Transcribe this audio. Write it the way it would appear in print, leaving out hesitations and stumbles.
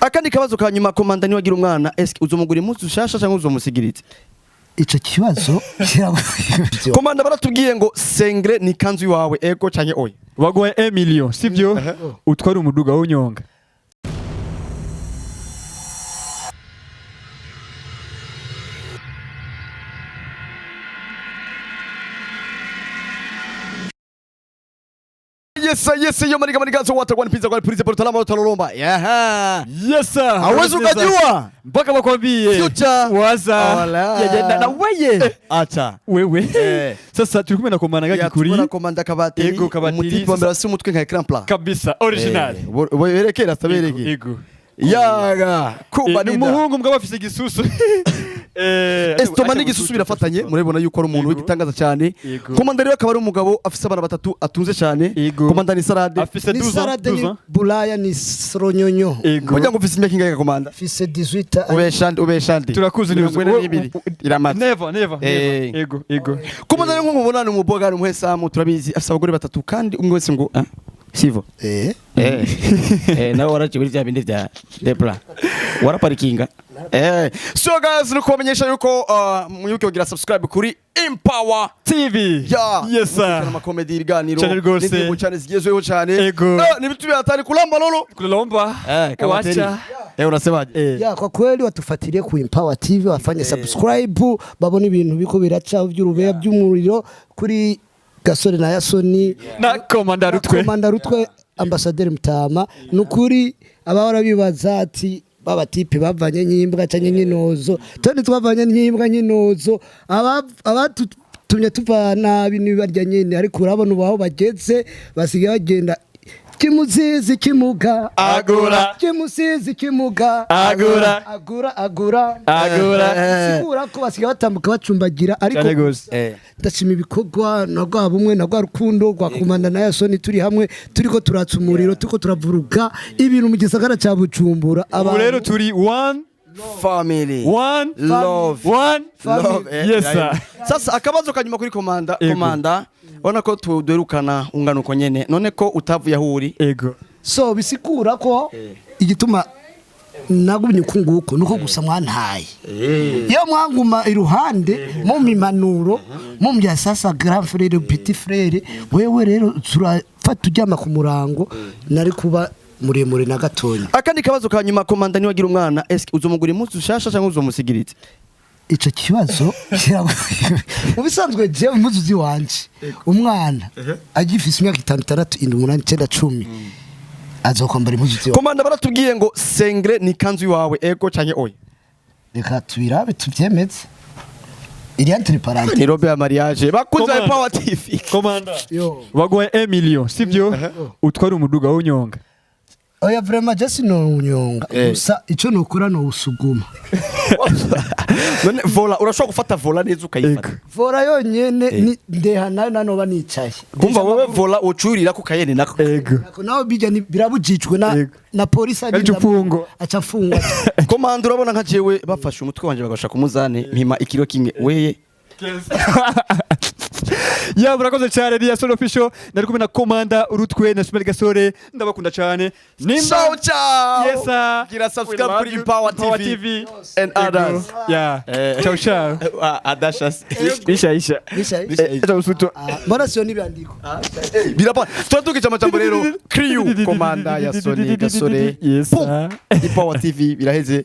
Akandi kabazo kanyuma komanda ni wagira umwana eske uzomugura impuzu shasha cyangwa uzomusigiritse ico kibazo komanda baratubwiye ngo sengre ni kanzu yawe ego canke oya bagoye 1 million sivyo utwara umuduga w'unyonga Yes yo marika zo watagwana pizza kwa purize portalama utalolomba yes sir hawezi ukajua mpaka bakwambie future waza yagenda na weye acha wewe sasa tulikumena na komanda gakikuri tubona komanda kabateri ego kabateri umutipe wambera si umutwe nka ecran plat kabisa original werekera taberege ego yaga kuba ni umuhungu mbwa bafise igisusu Estoma n'igisusu birafatanye murabona yuko ari umuntu w'igitangaza cyane komanda rero akaba ari umugabo afise abana batatu atunze cyane komanda ni Sarade afise 12 Bulaya ni Sronyonyo mujya ngo ufise imyaka ingahe komanda afise 18 ubeshandi turakuzi ni iramata never ego komanda rero nk'umubonana umubogana umuhesamu turabizi afise abagore batatu kandi umwe wese ngo sivo nawe waraciwe bya bindi bya depla waraparikinga so guys nuko bamenyesha yuko muyuke ugira subscribe kuri Empower TV yes sir ama comedy ibiganiro n'indirimbo cyane zigezweho cyane ni bitu byatari kulamba lolo kulomba wacha unasemaje kwa kweli watufuatilie ku Empower TV wafanye subscribe babone ibintu biko biraca by'urubeya by'umuriro kuri Gasore na Yasoni na komanda rutwe ambasaderi Mutama nukuri abahora bibaza ati baba tipe bavanye nyimbwa cyanye nyinozo tone twavanye nyimbwa nyinozo abatutumye tuvana ibintu bibarya nyine ariko urabona ubaho bageze basigaye bagenda kimuzizi kimuga agura kimusizi kimuga agura sigura ko basigaye batambuka bacumbagira ariko ndashima ibikorwa nagwa bumwe nagwa rukundo gwa komanda na Yasoni turi hamwe turiko turatsa umuriro turiko turavuruga ibintu mu gisagara cya Bujumbura abantu rero turi one family one love yes sir sasa akabazo kanyuma kuri komanda ona ko tuderukana ungano ko nyene none ko utavuye ahuri ego so bisikura ko igituma nagumye kunguko nuko gusa mwantaye iyo mwanguma iruhande mu mimanuro mu mbya sasa grand frère petit frère wewe rero turafata ujyama ku murango nari kuba muremure na gatonya akandi kabazo kanyuma komanda ni wagira umwana eske uzomugura impuzu shasha cyangwa uzomusigiritse ico kibazo ubisanzwe je impuzu ziwanje umwana agifise imyaka 6 8 9 10 azokwambara impuzu ziwanje komanda baratubwiye ngo sengre ni kanzu yawe ego canke oya reka tubirabe tuvyemeze iri entre parenthèses ni robe ya mariage bakunze Empower TV komanda bagoye 1 million sivyo utwara umuduga w'unyonga oya vraiment just no unyonga gusa ico nokora no usuguma none vola urashobora gufata vola neza ukayifata vola yonyene ni ndeha nayo nanoba nicaye kumva wowe vola ucurira ku kayene nako naho bijya birabujijwe na polisi acafungwa komanda urabona nka jewe bafashe umutwe wanje bagashaka umuzane mpima ikiro kimwe weye ya murakoze cyane ni Yasoni official nari kumwe na komanda urutwe na Super Gasore ndabakunda cyane nimba ciao yes sir gira subscribe kuri Empower TV and others ciao adashas isha mbona sio nibandiko birapa twatukije amajambo rero crew komanda Yasoni Gasore yes Empower TV biraheze